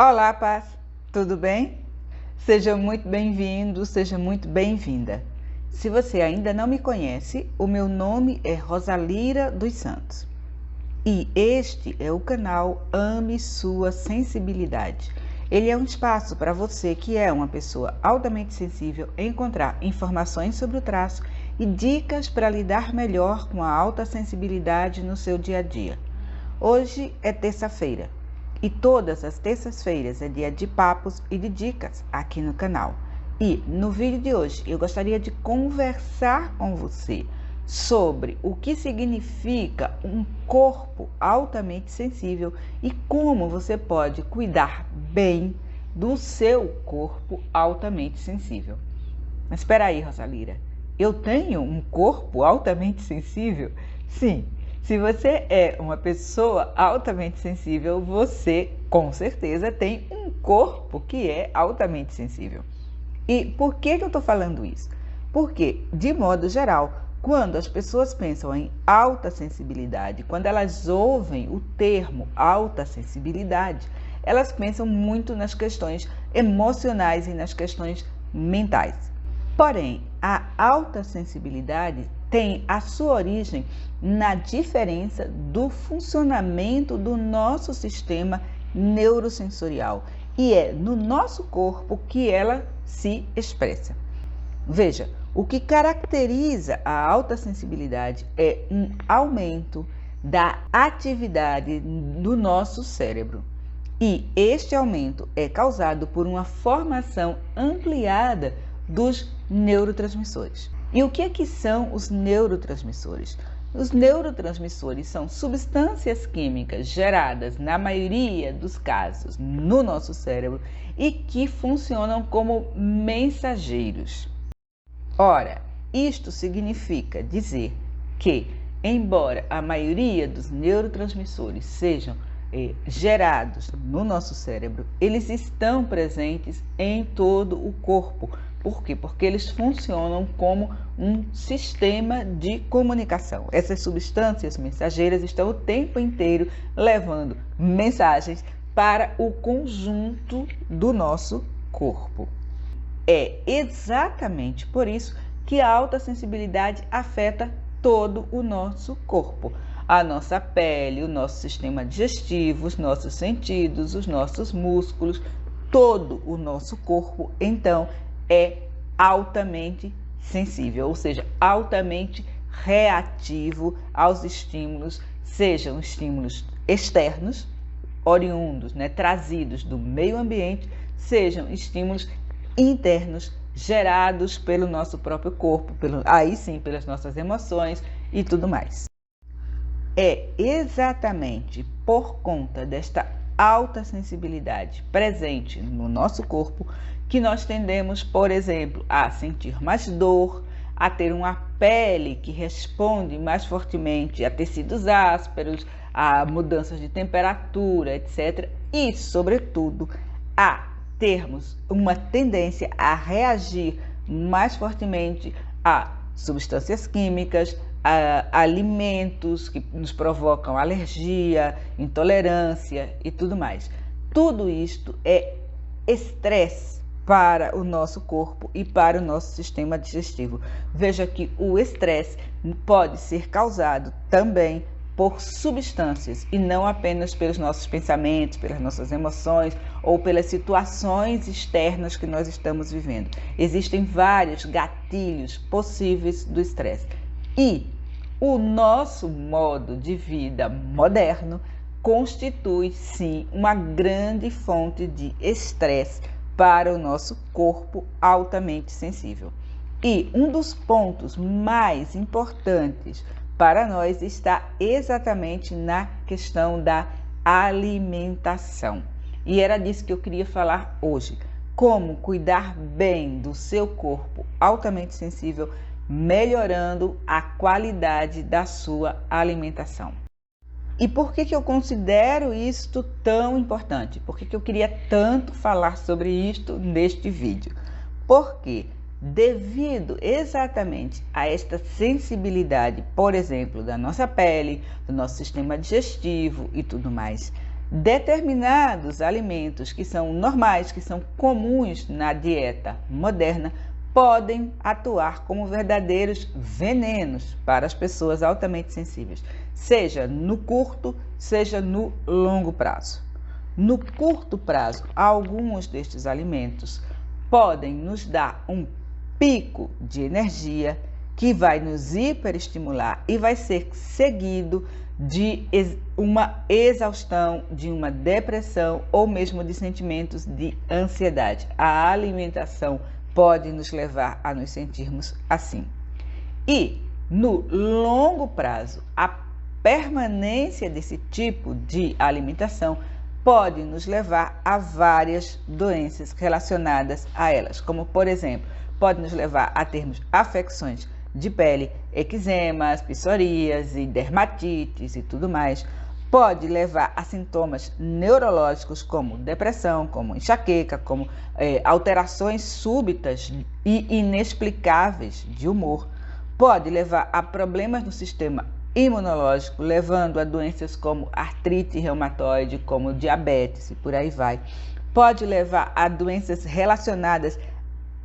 Olá, Paz, tudo bem? Seja muito bem-vindo, seja muito bem-vinda. Se você ainda não me conhece, o meu nome é Rosalira dos Santos e este é o canal Ame Sua Sensibilidade. Ele é um espaço para você que é uma pessoa altamente sensível encontrar informações sobre o traço e dicas para lidar melhor com a alta sensibilidade no seu dia a dia. Hoje é terça-feira e todas as terças-feiras é dia de papos e de dicas aqui no canal. E no vídeo de hoje eu gostaria de conversar com você sobre o que significa um corpo altamente sensível e como você pode cuidar bem do seu corpo altamente sensível. Mas espera aí, Rosalira, eu tenho um corpo altamente sensível? Sim. Se você é uma pessoa altamente sensível, você com certeza tem um corpo que é altamente sensível. E por que eu estou falando isso? Porque, de modo geral, quando as pessoas pensam em alta sensibilidade, quando elas ouvem o termo alta sensibilidade, elas pensam muito nas questões emocionais e nas questões mentais. Porém, a alta sensibilidade tem a sua origem na diferença do funcionamento do nosso sistema neurosensorial e é no nosso corpo que ela se expressa. Veja, o que caracteriza a alta sensibilidade é um aumento da atividade do nosso cérebro. E este aumento é causado por uma formação ampliada dos neurotransmissores. E o que são os neurotransmissores? Os neurotransmissores são substâncias químicas geradas, na maioria dos casos, no nosso cérebro e que funcionam como mensageiros. Ora, isto significa dizer que, embora a maioria dos neurotransmissores sejam gerados no nosso cérebro, eles estão presentes em todo o corpo. Por quê? Porque eles funcionam como um sistema de comunicação. Essas substâncias mensageiras estão o tempo inteiro levando mensagens para o conjunto do nosso corpo. É exatamente por isso que a alta sensibilidade afeta todo o nosso corpo. A nossa pele, o nosso sistema digestivo, os nossos sentidos, os nossos músculos, todo o nosso corpo, então, é altamente sensível, ou seja, altamente reativo aos estímulos, sejam estímulos externos, oriundos, trazidos do meio ambiente, sejam estímulos internos, gerados pelo nosso próprio corpo, aí sim, pelas nossas emoções e tudo mais. É exatamente por conta desta alta sensibilidade presente no nosso corpo que nós tendemos, por exemplo, a sentir mais dor, a ter uma pele que responde mais fortemente a tecidos ásperos, a mudanças de temperatura, etc. E, sobretudo, a termos uma tendência a reagir mais fortemente a substâncias químicas, a alimentos que nos provocam alergia, intolerância e tudo mais. Tudo isto é estresse para o nosso corpo e para o nosso sistema digestivo. Veja que o estresse pode ser causado também por substâncias e não apenas pelos nossos pensamentos, pelas nossas emoções ou pelas situações externas que nós estamos vivendo. Existem vários gatilhos possíveis do estresse. E o nosso modo de vida moderno constitui, sim, uma grande fonte de estresse para o nosso corpo altamente sensível. E um dos pontos mais importantes para nós está exatamente na questão da alimentação. E era disso que eu queria falar hoje. Como cuidar bem do seu corpo altamente sensível, melhorando a qualidade da sua alimentação. E por que eu considero isto tão importante? Por que eu queria tanto falar sobre isto neste vídeo? Porque devido exatamente a esta sensibilidade, por exemplo, da nossa pele, do nosso sistema digestivo e tudo mais, Determinados alimentos que são normais, que são comuns na dieta moderna, podem atuar como verdadeiros venenos para as pessoas altamente sensíveis, seja no curto, seja no longo prazo. No curto prazo, alguns destes alimentos podem nos dar um pico de energia que vai nos hiperestimular e vai ser seguido de uma exaustão, de uma depressão ou mesmo de sentimentos de ansiedade. A alimentação pode nos levar a nos sentirmos assim. E no longo prazo, a permanência desse tipo de alimentação pode nos levar a várias doenças relacionadas a elas, como por exemplo, pode nos levar a termos afecções de pele, eczemas, psoríase, dermatites e tudo mais. Pode levar a sintomas neurológicos como depressão, como enxaqueca, como alterações súbitas e inexplicáveis de humor. Pode levar a problemas no sistema imunológico, levando a doenças como artrite reumatoide, como diabetes e por aí vai. Pode levar a doenças relacionadas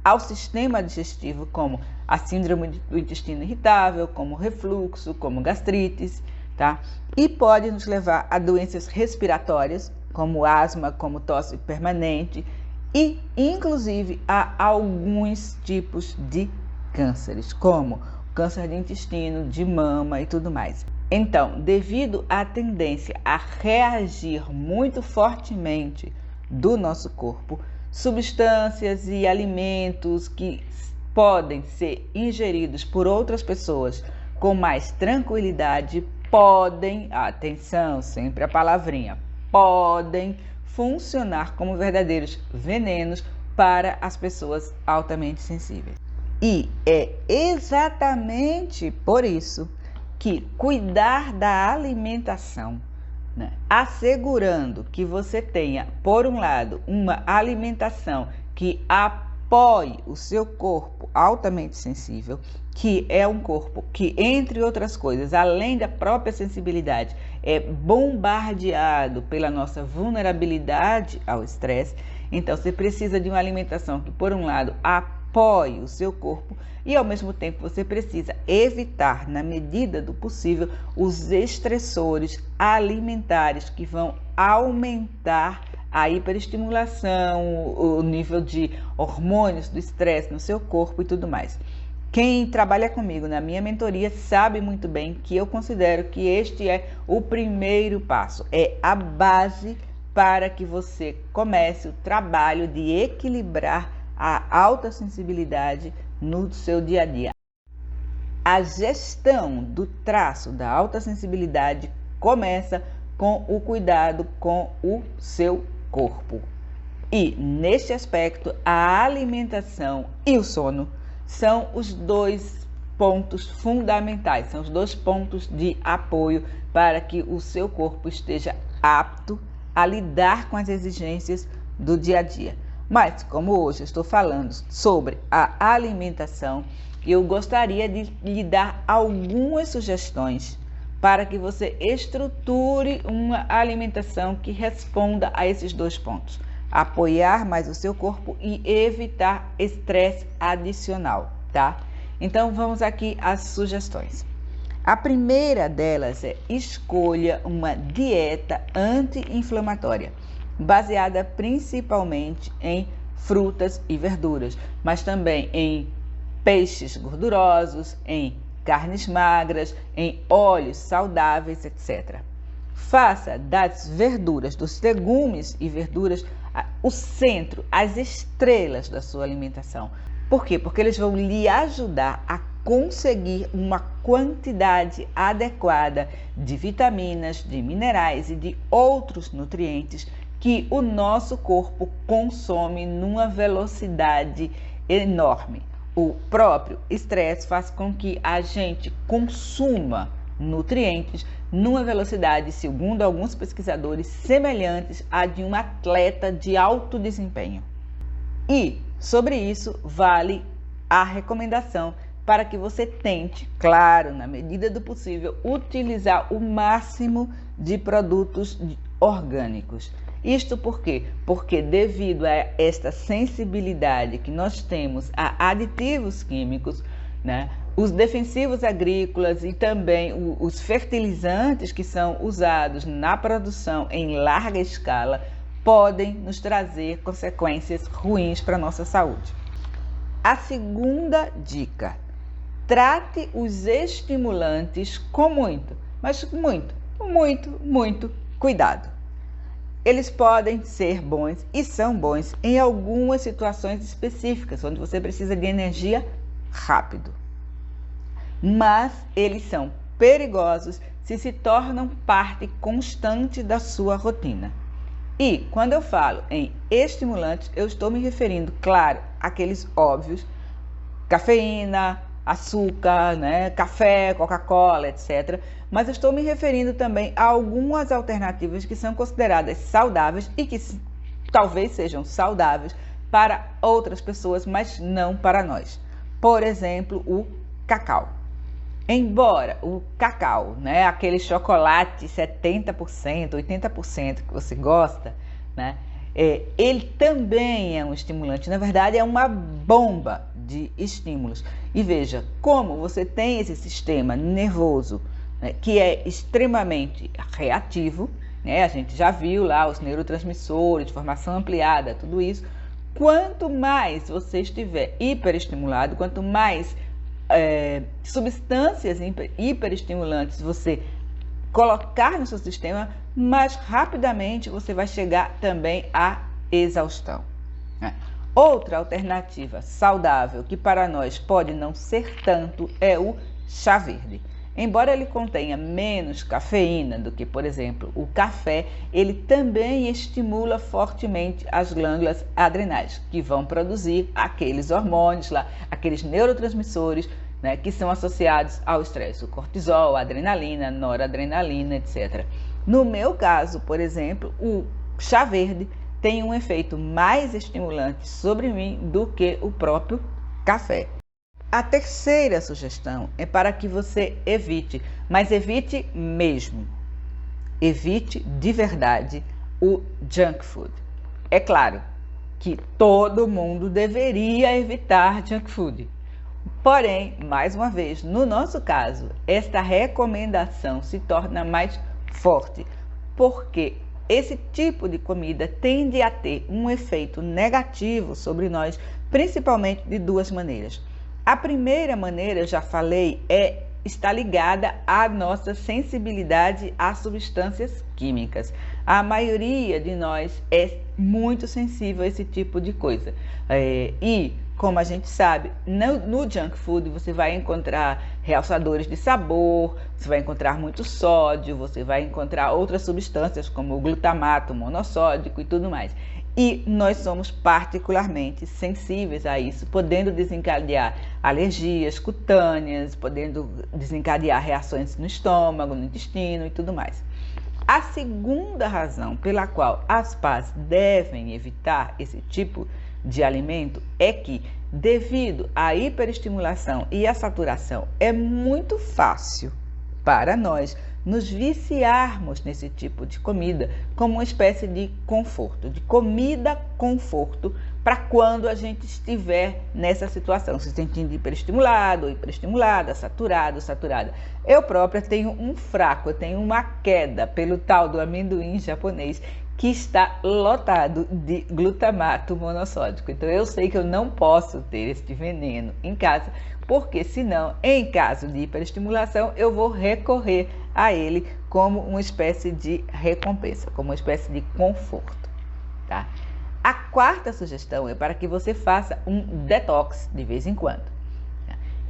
ao sistema digestivo, como a síndrome do intestino irritável, como refluxo, como gastrites, tá? E pode nos levar a doenças respiratórias, como asma, como tosse permanente e, inclusive, a alguns tipos de cânceres, como câncer de intestino, de mama e tudo mais. Então, devido à tendência a reagir muito fortemente do nosso corpo, substâncias e alimentos que podem ser ingeridos por outras pessoas com mais tranquilidade podem, atenção, sempre a palavrinha, podem funcionar como verdadeiros venenos para as pessoas altamente sensíveis. E é exatamente por isso que cuidar da alimentação, né, assegurando que você tenha, por um lado, uma alimentação que apoie o seu corpo altamente sensível, que é um corpo que, entre outras coisas, além da própria sensibilidade, é bombardeado pela nossa vulnerabilidade ao estresse. Então, você precisa de uma alimentação que, por um lado, apoie o seu corpo e, ao mesmo tempo, você precisa evitar, na medida do possível, os estressores alimentares que vão aumentar a hiperestimulação, o nível de hormônios do estresse no seu corpo e tudo mais. Quem trabalha comigo na minha mentoria sabe muito bem que eu considero que este é o primeiro passo, é a base para que você comece o trabalho de equilibrar a alta sensibilidade no seu dia a dia. A gestão do traço da alta sensibilidade começa com o cuidado com o seu corpo. E, neste aspecto, a alimentação e o sono são os dois pontos fundamentais, são os dois pontos de apoio para que o seu corpo esteja apto a lidar com as exigências do dia a dia. Mas, como hoje eu estou falando sobre a alimentação, eu gostaria de lhe dar algumas sugestões para que você estruture uma alimentação que responda a esses dois pontos. Apoiar mais o seu corpo e evitar estresse adicional, tá? Então, vamos aqui às sugestões. A primeira delas é: escolha uma dieta anti-inflamatória, baseada principalmente em frutas e verduras, mas também em peixes gordurosos, em carnes magras, em óleos saudáveis, etc. Faça das verduras, dos legumes e verduras, o centro, as estrelas da sua alimentação. Por quê? Porque eles vão lhe ajudar a conseguir uma quantidade adequada de vitaminas, de minerais e de outros nutrientes que o nosso corpo consome numa velocidade enorme. O próprio estresse faz com que a gente consuma nutrientes numa velocidade, segundo alguns pesquisadores, semelhantes à de um atleta de alto desempenho. E sobre isso vale a recomendação para que você tente, claro, na medida do possível, utilizar o máximo de produtos orgânicos. Isto por quê? Porque devido a esta sensibilidade que nós temos a aditivos químicos, né, os defensivos agrícolas e também os fertilizantes que são usados na produção em larga escala podem nos trazer consequências ruins para a nossa saúde. A segunda dica: trate os estimulantes com muito cuidado. Eles podem ser bons e são bons em algumas situações específicas, onde você precisa de energia rápido. Mas eles são perigosos se tornam parte constante da sua rotina. E quando eu falo em estimulantes, eu estou me referindo, claro, àqueles óbvios: cafeína, açúcar, né, café, Coca-Cola, etc. Mas eu estou me referindo também a algumas alternativas que são consideradas saudáveis e que talvez sejam saudáveis para outras pessoas, mas não para nós. Por exemplo, o cacau. Embora o cacau, né, aquele chocolate 70%, 80% que você gosta, né, ele também é um estimulante. Na verdade, é uma bomba de estímulos. E veja, como você tem esse sistema nervoso, né, que é extremamente reativo, né, a gente já viu lá os neurotransmissores, de formação ampliada, tudo isso. Quanto mais você estiver hiperestimulado, quanto mais substâncias hiperestimulantes você colocar no seu sistema, mais rapidamente você vai chegar também à exaustão. Outra alternativa saudável, que para nós pode não ser tanto, é o chá verde. Embora ele contenha menos cafeína do que, por exemplo, o café, ele também estimula fortemente as glândulas adrenais, que vão produzir aqueles hormônios lá, aqueles neurotransmissores, né, que são associados ao estresse, o cortisol, a adrenalina, noradrenalina, etc. No meu caso, por exemplo, o chá verde tem um efeito mais estimulante sobre mim do que o próprio café. A terceira sugestão é para que você evite, mas evite mesmo, evite de verdade o junk food. É claro que todo mundo deveria evitar junk food. Porém, mais uma vez, no nosso caso, esta recomendação se torna mais forte, porque esse tipo de comida tende a ter um efeito negativo sobre nós, principalmente de duas maneiras. A primeira maneira, eu já falei, está ligada à nossa sensibilidade a substâncias químicas. A maioria de nós é muito sensível a esse tipo de coisa. E, como a gente sabe, no junk food você vai encontrar realçadores de sabor, você vai encontrar muito sódio, você vai encontrar outras substâncias como o glutamato monossódico e tudo mais. E nós somos particularmente sensíveis a isso, podendo desencadear alergias cutâneas, podendo desencadear reações no estômago, no intestino e tudo mais. A segunda razão pela qual as pás devem evitar esse tipo de alimento é que, devido à hiperestimulação e à saturação, é muito fácil para nós nos viciarmos nesse tipo de comida como uma espécie de conforto, de comida conforto, para quando a gente estiver nessa situação, se sentindo hiperestimulado, hiperestimulada, saturada. Eu própria tenho um fraco, eu tenho uma queda pelo tal do amendoim japonês, que está lotado de glutamato monossódico. Então eu sei que eu não posso ter este veneno em casa, porque senão, em caso de hiperestimulação, eu vou recorrer a ele como uma espécie de recompensa, como uma espécie de conforto, tá? A quarta sugestão é para que você faça um detox de vez em quando.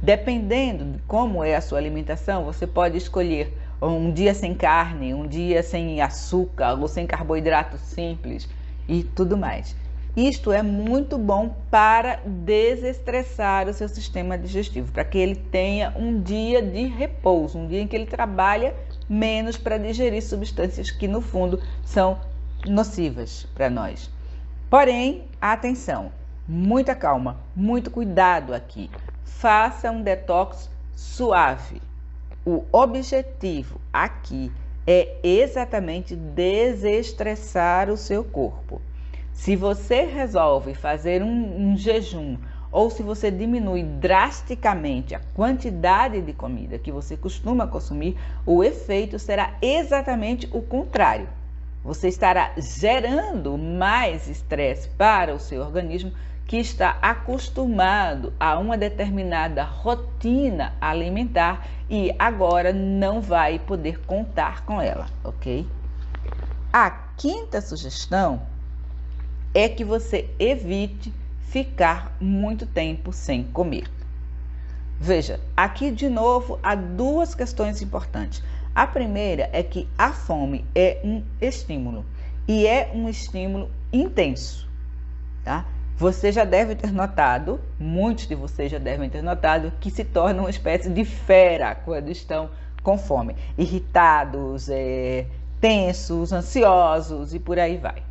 Dependendo de como é a sua alimentação, você pode escolher um dia sem carne, um dia sem açúcar ou sem carboidrato simples e tudo mais. Isto é muito bom para desestressar o seu sistema digestivo, para que ele tenha um dia de repouso, um dia em que ele trabalha menos para digerir substâncias que no fundo são nocivas para nós. Porém, atenção, muita calma, muito cuidado aqui. Faça um detox suave. O objetivo aqui é exatamente desestressar o seu corpo. Se você resolve fazer um jejum, ou se você diminui drasticamente a quantidade de comida que você costuma consumir, o efeito será exatamente o contrário. Você estará gerando mais estresse para o seu organismo, que está acostumado a uma determinada rotina alimentar e agora não vai poder contar com ela, ok? A quinta sugestão é que você evite ficar muito tempo sem comer. Veja, aqui de novo há duas questões importantes. A primeira é que a fome é um estímulo e é um estímulo intenso, tá? Você já deve ter notado, muitos de vocês já devem ter notado, que se tornam uma espécie de fera quando estão com fome, irritados, tensos, ansiosos e por aí vai.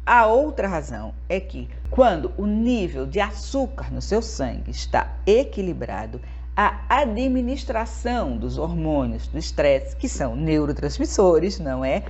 A outra razão é que quando o nível de açúcar no seu sangue está equilibrado, a administração dos hormônios do estresse, que são neurotransmissores, não é?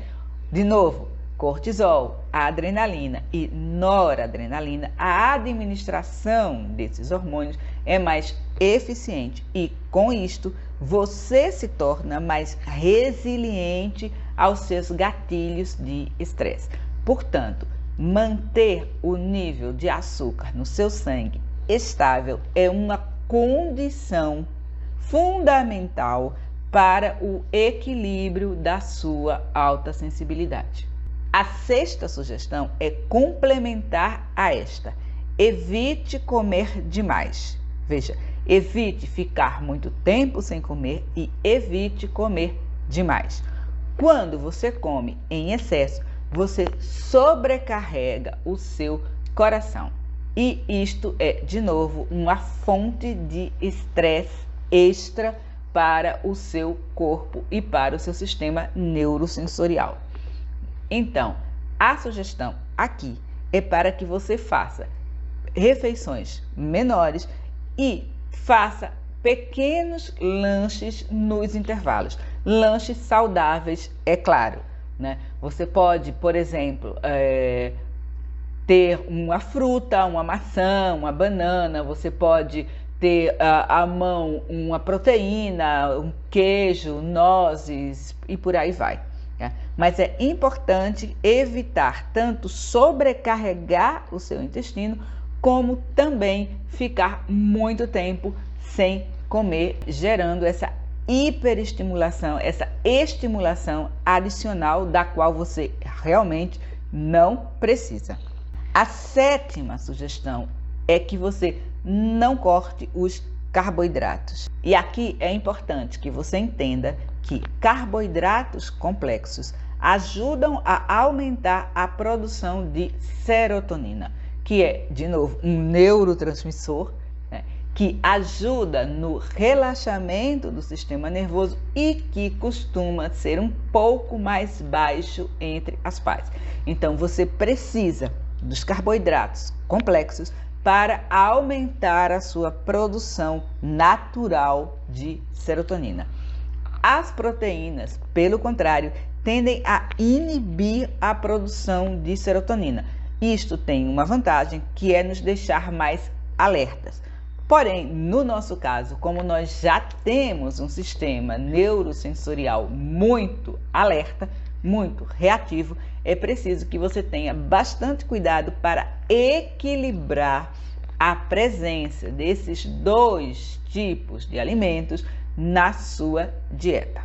De novo, cortisol, adrenalina e noradrenalina, a administração desses hormônios é mais eficiente e, com isto, você se torna mais resiliente aos seus gatilhos de estresse. Portanto, manter o nível de açúcar no seu sangue estável é uma condição fundamental para o equilíbrio da sua alta sensibilidade. A sexta sugestão é complementar a esta. Evite comer demais. Veja, evite ficar muito tempo sem comer e evite comer demais. Quando você come em excesso, você sobrecarrega o seu coração. E isto é, de novo, uma fonte de estresse extra para o seu corpo e para o seu sistema neurosensorial. Então, a sugestão aqui é para que você faça refeições menores e faça pequenos lanches nos intervalos. Lanches saudáveis, é claro, né? Você pode, por exemplo, ter uma fruta, uma maçã, uma banana, você pode ter à mão uma proteína, um queijo, nozes e por aí vai. Mas é importante evitar tanto sobrecarregar o seu intestino, como também ficar muito tempo sem comer, gerando essa hiperestimulação, essa estimulação adicional da qual você realmente não precisa. A sétima sugestão é que você não corte os carboidratos. E aqui é importante que você entenda que carboidratos complexos ajudam a aumentar a produção de serotonina, que é, de novo, um neurotransmissor, né, que ajuda no relaxamento do sistema nervoso e que costuma ser um pouco mais baixo entre as pais. Então, você precisa dos carboidratos complexos para aumentar a sua produção natural de serotonina. As proteínas, pelo contrário, tendem a inibir a produção de serotonina. Isto tem uma vantagem, que é nos deixar mais alertas. Porém, no nosso caso, como nós já temos um sistema neurosensorial muito alerta, muito reativo, é preciso que você tenha bastante cuidado para equilibrar a presença desses dois tipos de alimentos na sua dieta.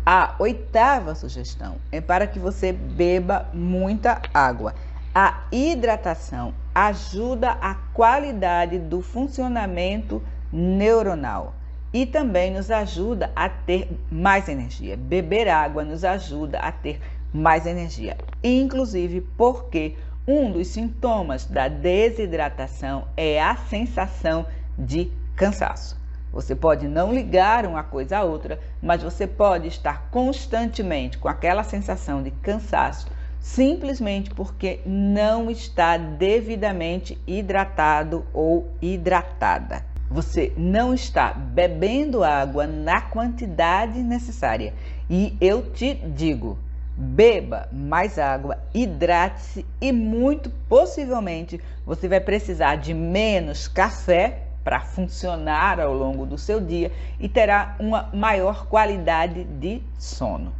A oitava sugestão é para que você beba muita água. A hidratação ajuda a qualidade do funcionamento neuronal e também nos ajuda a ter mais energia. Beber água nos ajuda a ter mais energia, inclusive porque um dos sintomas da desidratação é a sensação de cansaço. Você pode não ligar uma coisa à outra, mas você pode estar constantemente com aquela sensação de cansaço, simplesmente porque não está devidamente hidratado ou hidratada. você não está bebendo água na quantidade necessária. E eu te digo, beba mais água, hidrate-se e muito possivelmente você vai precisar de menos café para funcionar ao longo do seu dia e terá uma maior qualidade de sono.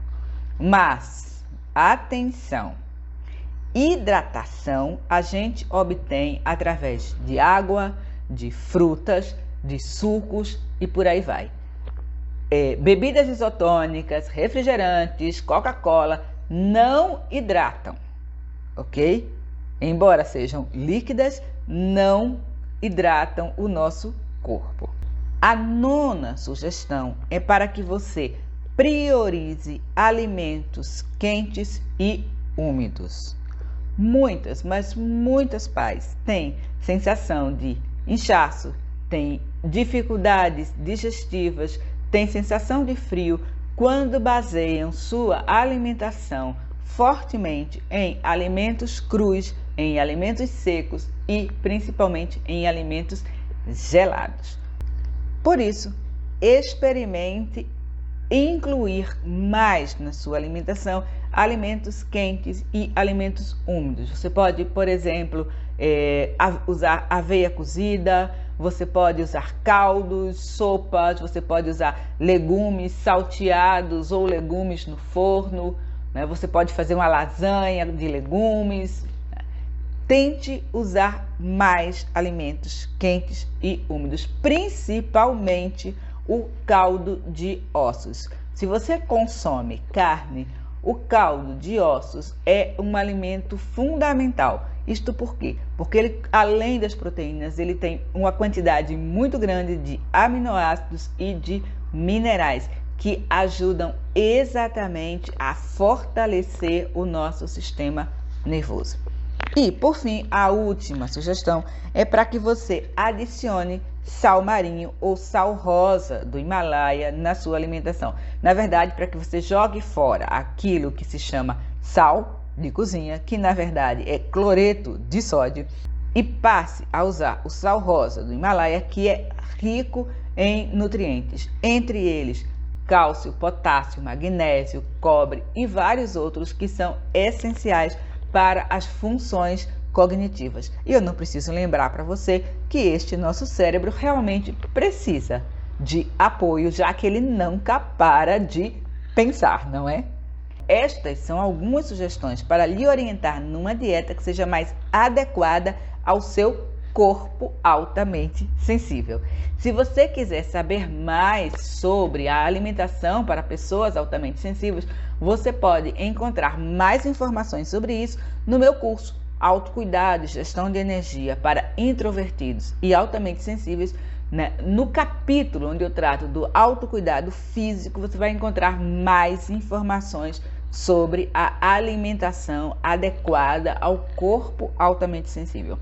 Mas, atenção! Hidratação a gente obtém através de água, de frutas, de sucos e por aí vai. Bebidas isotônicas, refrigerantes, Coca-Cola não hidratam, ok? Embora sejam líquidas, não hidratam o nosso corpo. A 9ª sugestão é para que você priorize alimentos quentes e úmidos. Muitas, mas muitas pais têm sensação de inchaço, têm dificuldades digestivas, têm sensação de frio quando baseiam sua alimentação fortemente em alimentos crus, em alimentos secos e principalmente em alimentos gelados. Por isso, experimente incluir mais na sua alimentação alimentos quentes e alimentos úmidos. Você pode, por exemplo, usar aveia cozida, você pode usar caldos, sopas, você pode usar legumes salteados ou legumes no forno, né? Você pode fazer uma lasanha de legumes. Tente usar mais alimentos quentes e úmidos, principalmente o caldo de ossos. Se você consome carne, o caldo de ossos é um alimento fundamental. Isto por quê? Porque ele, além das proteínas, ele tem uma quantidade muito grande de aminoácidos e de minerais que ajudam exatamente a fortalecer o nosso sistema nervoso. E, por fim, a última sugestão é para que você adicione sal marinho ou sal rosa do Himalaia na sua alimentação. Na verdade, para que você jogue fora aquilo que se chama sal de cozinha, que na verdade é cloreto de sódio, e passe a usar o sal rosa do Himalaia, que é rico em nutrientes, entre eles cálcio, potássio, magnésio, cobre e vários outros que são essenciais para as funções cognitivas. E eu não preciso lembrar para você que este nosso cérebro realmente precisa de apoio, já que ele nunca para de pensar, não é? Estas são algumas sugestões para lhe orientar numa dieta que seja mais adequada ao seu corpo altamente sensível. Se você quiser saber mais sobre a alimentação para pessoas altamente sensíveis, você pode encontrar mais informações sobre isso no meu curso Autocuidado e Gestão de Energia para Introvertidos e Altamente Sensíveis. No capítulo onde eu trato do autocuidado físico, você vai encontrar mais informações sobre a alimentação adequada ao corpo altamente sensível.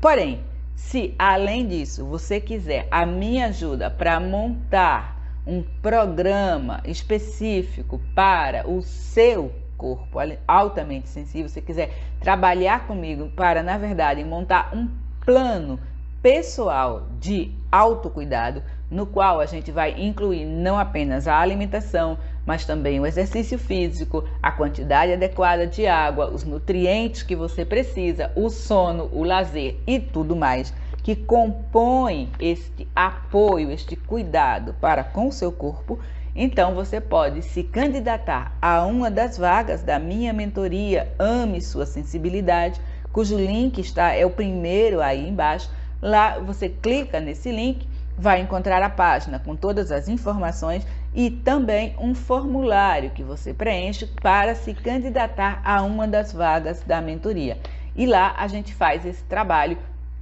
Porém, se além disso você quiser a minha ajuda para montar um programa específico para o seu corpo altamente sensível, se quiser trabalhar comigo para, na verdade, montar um plano pessoal de autocuidado, no qual a gente vai incluir não apenas a alimentação, mas também o exercício físico, a quantidade adequada de água, os nutrientes que você precisa, o sono, o lazer e tudo mais que compõe este apoio, este cuidado para com o seu corpo. Então você pode se candidatar a uma das vagas da minha mentoria Ame Sua Sensibilidade, cujo link é o primeiro aí embaixo. Lá você clica nesse link, vai encontrar a página com todas as informações e também um formulário que você preenche para se candidatar a uma das vagas da mentoria. E lá a gente faz esse trabalho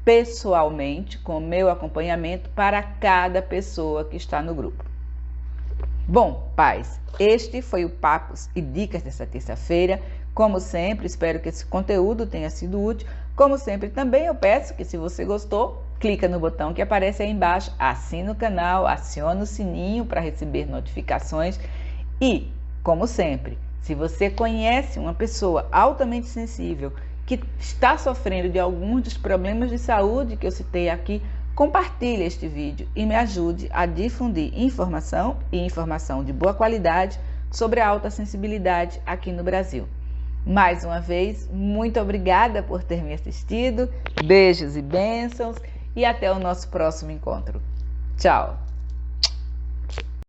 pessoalmente, com meu acompanhamento para cada pessoa que está no grupo. Bom, pais, este foi o Papos e Dicas dessa terça-feira. Como sempre, espero que esse conteúdo tenha sido útil. Como sempre, também eu peço que, se você gostou, clica no botão que aparece aí embaixo, assina o canal, aciona o sininho para receber notificações e, como sempre, se você conhece uma pessoa altamente sensível que está sofrendo de alguns dos problemas de saúde que eu citei aqui, Compartilhe este vídeo e me ajude a difundir informação e informação de boa qualidade sobre a alta sensibilidade aqui no Brasil. Mais uma vez, muito obrigada por ter me assistido. Beijos e bênçãos e até o nosso próximo encontro. Tchau!